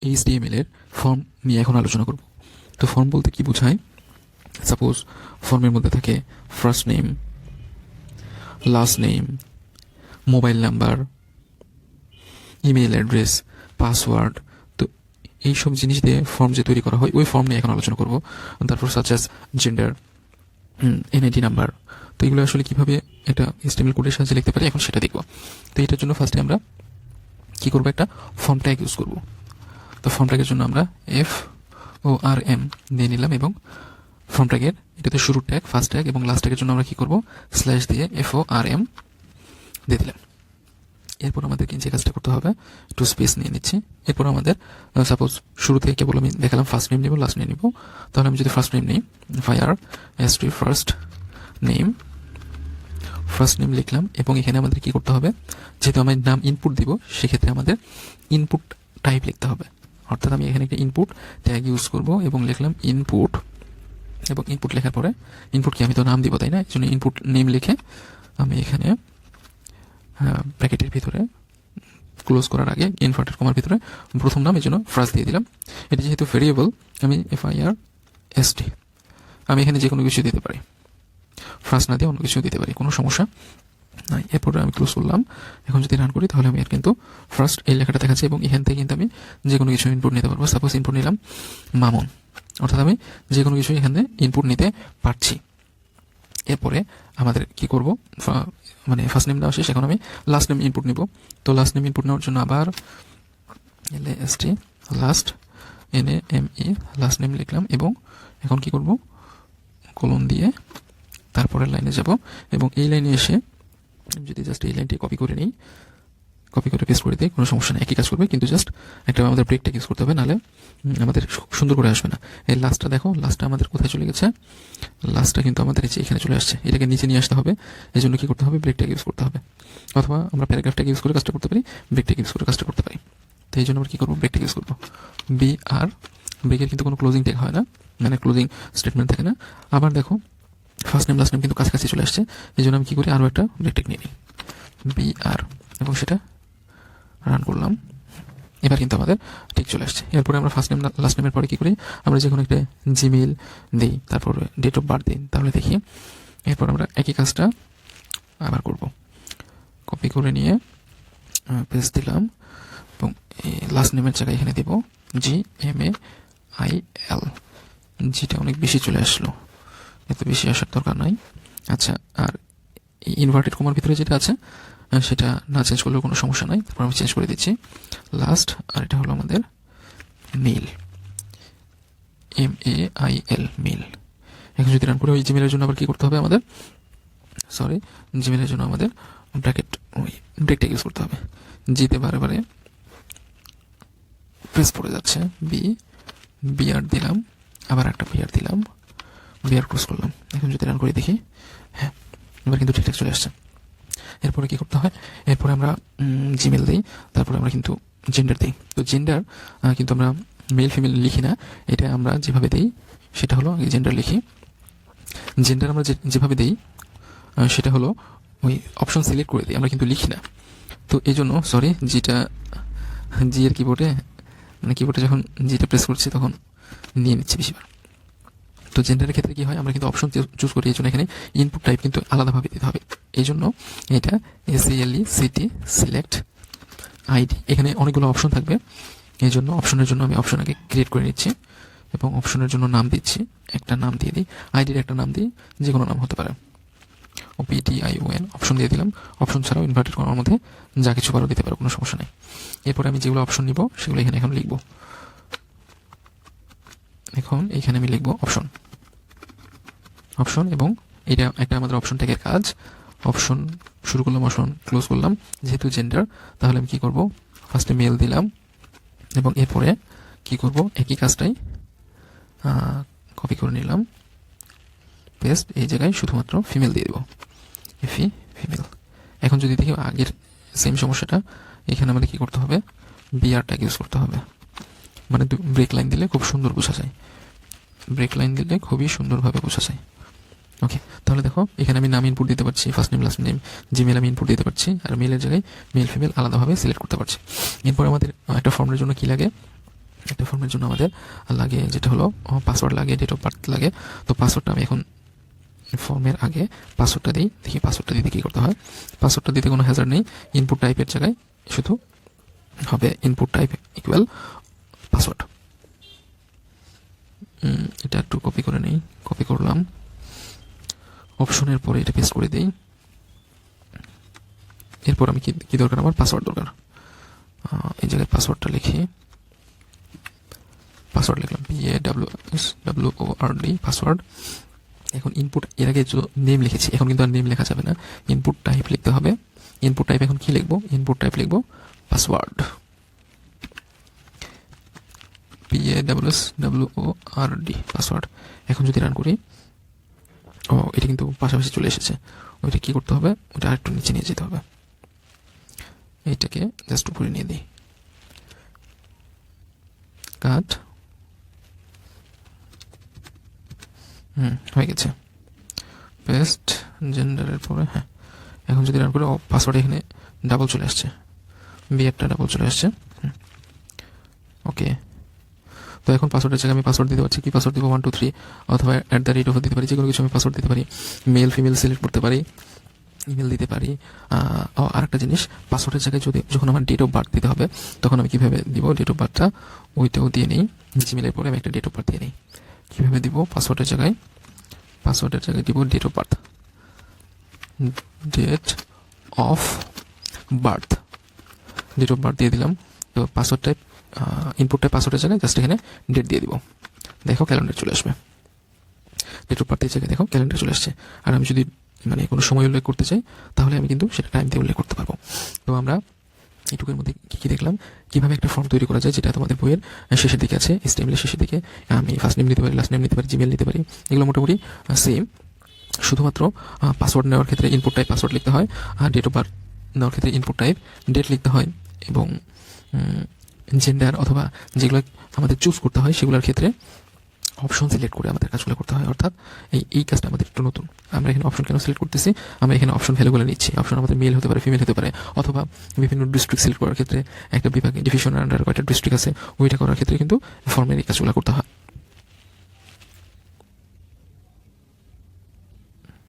HTML এর form নিয়ে এখন আলোচনা করব। তো ফর্ম বলতে কি বোঝায়? সাপোজ ফর্মের মধ্যে থাকে first name, last name, mobile number, email address, password. তো এইসব জিনিস দিয়ে ফর্ম যে তৈরি করা হয় ওই ফর্ম নিয়ে এখন আলোচনা করব। তারপর such as gender, NID number. তো এগুলো আসলে কিভাবে একটা HTML কোডের সাহায্যে লিখতে পারি এখন সেটা দেখব। তো এটার জন্য ফার্স্টে আমরা কি করবো, একটা ফর্ম ট্যাগ ইউজ করব। তো ফর্ম ট্যাগের জন্য আমরা FORM দিয়ে নিলাম এবং ফর্ম ট্যাগের এটাতে শুরুর ট্যাগ, ফার্স্ট ট্যাগ এবং লাস্ট ট্যাগের জন্য আমরা কি করব, স্ল্যাশ দিয়ে FORM দিয়ে দিলাম। এরপর আমাদেরকে যে কাজটা করতে হবে, একটু স্পেস নিয়ে নিচ্ছি। এরপর আমাদের সাপোজ শুরু থেকে কেবল আমি দেখালাম ফার্স্ট নেম নিব, লাস্ট নেম নিব। তাহলে আমি যদি ফার্স্ট নেম নিই, ফার্স্ট নেম লিখলাম এবং এখানে আমাদের কি করতে হবে, যেহেতু আমি নাম ইনপুট দিব সেক্ষেত্রে আমাদের ইনপুট টাইপ লিখতে হবে। অর্থাৎ আমি এখানে একটা ইনপুট ট্যাগ ইউজ করব এবং লিখলাম ইনপুট। এবং ইনপুট লেখার পরে ইনপুটকে আমি তো নাম দিব, তাই না? এই জন্য ইনপুট নেম লিখে আমি এখানে ব্র্যাকেটের ভিতরে ক্লোজ করার আগে ইনভার্টেড কমার ভিতরে প্রথম নাম, এই জন্য ফার্স্ট দিয়ে দিলাম। এটি যেহেতু ভেরিয়েবল, আমি FIRST আমি এখানে যে কোনো কিছু দিতে পারি, ফার্স্ট না দিয়ে অন্য কিছু দিতে পারি, কোনো সমস্যা নাই। এরপরে আমি ক্লোজ করলাম। এখন যদি রান করি তাহলে আমি আর কিন্তু ফার্স্ট এই লেখাটা দেখাচ্ছে এবং এখান থেকে কিন্তু আমি যে কোনো কিছু ইনপুট নিতে পারবো। সাপোজ ইনপুট নিলাম মামুন, অর্থাৎ আমি যে কোনো কিছু এখানে ইনপুট নিতে পারছি। এরপরে আমাদের কি করব, মানে ফার্স্ট নেম দেওয়া শেষ, এখন আমি লাস্ট নেম ইনপুট নিব। তো লাস্ট নেম ইনপুট নেওয়ার জন্য আবার LAST last NAME last name লিখলাম এবং এখন কি করব, কোলন দিয়ে তারপরের লাইনে যাব এবং এই লাইনে এসে যদি জাস্ট এই লাইনটি কপি করে নিই, কপি করে পেস্ট করে দিই, কোনো সমস্যা নেই, একই কাজ করবে, কিন্তু জাস্ট একটা আমাদের ব্রেক ট্যাগ ইউজ করতে হবে, নাহলে আমাদের সুন্দর করে আসবে না। এই লাস্টটা দেখো, লাস্টটা আমাদের কোথায় চলে গেছে, লাস্টটা কিন্তু আমাদের এই যে এখানে চলে আসছে, এটাকে নিচে নিয়ে আসতে হবে। এই জন্য কি করতে হবে, ব্রেক ট্যাগ ইউজ করতে হবে, অথবা আমরা প্যারাগ্রাফ ট্যাগ ইউজ করে কাজটা করতে পারি, ব্রেক ট্যাগ ইউজ করে কাজটা করতে পারি। তো এই জন্য আমরা কি করবো, ব্রেক ট্যাগ ইউজ করবো। BR, ব্রেকের কিন্তু কোনো ক্লোজিং ট্যাগ হয় না, মানে ক্লোজিং স্টেটমেন্ট থাকে না। আবার দেখো ফার্স্ট নেম লাস্ট নেম কিন্তু কাছাকাছি চলে আসছে, এই জন্য আমি কি করি, আরও একটা ব্রেক ট্যাগ নিয়ে নিই, BR, এবং সেটা রান করলাম। এবার কিন্তু আমাদের ঠিক চলে আসছে। এরপরে আমরা ফার্স্ট নেম লাস্ট নেমের পরে কি করি, আমরা যে কোনো একটা জিমেল দিই, তারপরে ডেট অফ বার্থ দিই, তাহলে দেখি। এরপর আমরা একই কাজটা আবার করব, কপি করে নিয়ে পেস্ট দিলাম এবং লাস্ট নেমের জায়গায় এখানে দেব GMAIL। জিটা অনেক বেশি চলে আসলো, এত বেশি আসার দরকার নাই। আচ্ছা, আর ইনভার্টেড কমার ভিতরে যেটা আছে সেটা না চেঞ্জ করলেও কোনো সমস্যা নাই, তারপর আমি চেঞ্জ করে দিচ্ছি লাস্ট। আর এটা হলো আমাদের মেল, MAIL মেল। এখন যদি রান করে ওই জিমেলের জন্য আবার কি করতে হবে আমাদের, জিমেলের জন্য আমাদের ব্র্যাকেট ওই ব্রেক ট্যাগ ইউজ করতে হবে। জিতে বারে বারে প্রেস পড়ে যাচ্ছে, BR দিলাম, আবার একটা BR দিলাম, BR ক্রস করলাম। এখন যদি রান করে দেখি, হ্যাঁ এবার কিন্তু ঠিকঠাক চলে আসছে। এরপরে কি করতে হয়, এরপরে আমরা জিমেল দিই, তারপরে আমরা কিন্তু জেন্ডার দিই। তো জেন্ডার কিন্তু আমরা মেল ফিমেল লিখি না, এটা আমরা যেভাবে দিই সেটা হলো জেন্ডার লিখি। জেন্ডার আমরা যেভাবে দিই সেটা হলো ওই অপশন সিলেক্ট করে দিই, আমরা কিন্তু লিখি না। তো এই জন্য জিটা জি এর কিবোর্ডে, মানে কিবোর্ডে যখন জিটা প্রেস করছি তখন নিয়ে নিচ্ছি বেশিবার। তো জেন্ডারের ক্ষেত্রে কি হয়, আমরা কিন্তু অপশন চুজ করি, এই জন্য এখানে ইনপুট টাইপ কিন্তু আলাদাভাবে দিতে হবে। এই জন্য এটা SELECT সিলেক্ট ID, এখানে অনেকগুলো অপশন থাকবে, এই জন্য অপশনের জন্য আমি অপশন আগে ক্রিয়েট করে নিচ্ছি এবং অপশনের জন্য নাম দিচ্ছি, একটা নাম দিয়ে দিই, আইডির একটা নাম দিই, যে কোনো নাম হতে পারে, OPTION অপশন দিয়ে দিলাম। অপশন ছাড়াও ইনভার্টেড করার মধ্যে যা কিছু পারো দিতে পারো, কোনো সমস্যা নেই। এরপরে আমি যেগুলো অপশন নিব সেগুলো এখানে এখন লিখবো। এখন এখানে আমি লিখবো অপশন এবং এটা একটা আমাদের অপশন ট্যাগের কাজ। অপশন শুরু করলাম, অপশন ক্লোজ করলাম। যেহেতু জেন্ডার, তাহলে আমি কি করব, ফার্স্টে মেল দিলাম এবং এরপরে কি করব, একই কাজটাই কপি করে নিলাম, পেস্ট, এই জায়গায় শুধুমাত্র ফিমেল দিয়ে দেব, ফিমেল। এখন যদি দেখি আগের সেম সমস্যাটা, এখানে আমাদের কি করতে হবে, BR ট্যাগ ইউজ করতে হবে, মানে ব্রেক লাইন দিলে খুব সুন্দর বোঝা যায়, ব্রেক লাইন দিলে খুবই সুন্দরভাবে বোঝা যায়। ওকে, তাহলে দেখো এখানে আমি নাম ইনপুট দিতে পারছি, first name last name, Gmail আমি ইনপুট দিতে পারছি, আর মেলের জায়গায় মেল ফিমেল আলাদাভাবে সিলেক্ট করতে পারছি। এরপর আমাদের একটা ফর্মের জন্য কি লাগে, একটা ফর্মের জন্য আমাদের লাগে যেটা হলো পাসওয়ার্ড লাগে, ডেট অফ বার্থ লাগে। তো পাসওয়ার্ডটা আমি এখন ফর্মের আগে পাসওয়ার্ডটা দিই, দেখি পাসওয়ার্ডটা দিতে কী করতে হয়। পাসওয়ার্ডটা দিতে কোনো হ্যাজার্ড নেই, ইনপুট টাইপের জায়গায় শুধু হবে ইনপুট টাইপ ইকুয়াল পাসওয়ার্ড। এটা একটু কপি করে নেই, কপি করলাম, অপশনের পরে এটা পেস্ট করে দিই। এরপর আমি কি দরকার, আমার পাসওয়ার্ড দরকার। এই জায়গায় পাসওয়ার্ডটা লিখি, পাসওয়ার্ড লিখলাম PASWORD পাসওয়ার্ড। এখন ইনপুট, এর আগে যে নেম লিখেছি এখন কিন্তু আর নেম লেখা যাবে না, ইনপুট টাইপ লিখতে হবে। ইনপুট টাইপ এখন কি লিখবো, ইনপুট টাইপ লিখবো পাসওয়ার্ড, PASWORD পাসওয়ার্ড। এখন যদি রান করি, এটা কিন্তু পাশাপাশি চলে এসেছে। ওইটা কি করতে হবে, ওটা আরেকটু নিচে নিয়ে যেতে হবে, এইটাকে জাস্ট উপরে নিয়ে দিই, কাট। হয়ে গেছে, পেস্ট জেন্ডারের পরে। হ্যাঁ, এখন যদি রান করে পাসওয়ার্ড এখানে ডাবল চলে আসছে, বিয়ারটা ডাবল চলে আসছে। ওকে, তো এখন পাসওয়ার্ডের জায়গায় আমি পাসওয়ার্ড দিতে পারছি। কি পাসওয়ার্ড দিব, 1 2 3 অথবা @ দিতে পারি, যে কোনো কিছু আমি পাসওয়ার্ড দিতে পারি। মেল ফিমেল সিলেক্ট করতে পারি, ইমেল দিতে পারি। আরেকটা জিনিস, পাসওয়ার্ডের জায়গায় যখন আমার ডেট অফ বার্থ দিতে হবে তখন আমি কীভাবে দিব, ডেট অফ বার্থটা ওইটাও দিয়ে নিই, জিমেলের পরে আমি একটা ডেট অফ বার্থ দিয়ে নিই। কীভাবে দিব, পাসওয়ার্ডের জায়গায় দিব date of birth, date of birth দিয়ে দিলাম। তো পাসওয়ার্ড টাইপ, ইনপুট টাইপ পাসওয়ার্ডের জায়গায় জাস্ট এখানে ডেট দিয়ে দিব, দেখো ক্যালেন্ডার চলে আসবে। ডেট অফ বার্থের জায়গায় দেখো ক্যালেন্ডার চলে আসছে। আর আমি যদি কোনো সময় উল্লেখ করতে চাই তাহলে আমি কিন্তু সেটা টাইম দিয়ে উল্লেখ করতে পারবো। তো আমরা এইটুকুর মধ্যে কি দেখলাম, কিভাবে একটা ফর্ম তৈরি করা যায়, যেটা তোমাদের বইয়ের শেষের দিকে আছে, HTML শেষের দিকে। আমি ফার্স্ট নেম নিতে পারি, লাস্ট নেম নিতে পারি, জিমেল নিতে পারি, এগুলো মোটামুটি সেম। শুধুমাত্র পাসওয়ার্ড নেওয়ার ক্ষেত্রে ইনপুট টাইপ পাসওয়ার্ড লিখতে হয়, আর ডেট অফ বার্থ নেওয়ার ক্ষেত্রে ইনপুট টাইপ ডেট লিখতে হয়, এবং জেন্ডার অথবা যেগুলো আমাদের চুজ করতে হয় সেগুলোর ক্ষেত্রে অপশন সিলেক্ট করে আমাদের কাজগুলো করতে হয়। অর্থাৎ এই কাজটা আমাদের একটু নতুন। আমরা এখানে অপশন কেন সিলেক্ট করতেছি, আমরা এখানে অপশন ভ্যালুগুলো নিচ্ছি। অপশন আমাদের মেল হতে পারে, ফিমেল হতে পারে, অথবা বিভিন্ন ডিস্ট্রিক্ট সিলেক্ট করার ক্ষেত্রে একটা বিভাগে ডিভিশনের আন্ডার কয়টা ডিস্ট্রিক্ট আছে ওইটা করার ক্ষেত্রে কিন্তু ফর্মের এই কাজগুলো করতে হয়।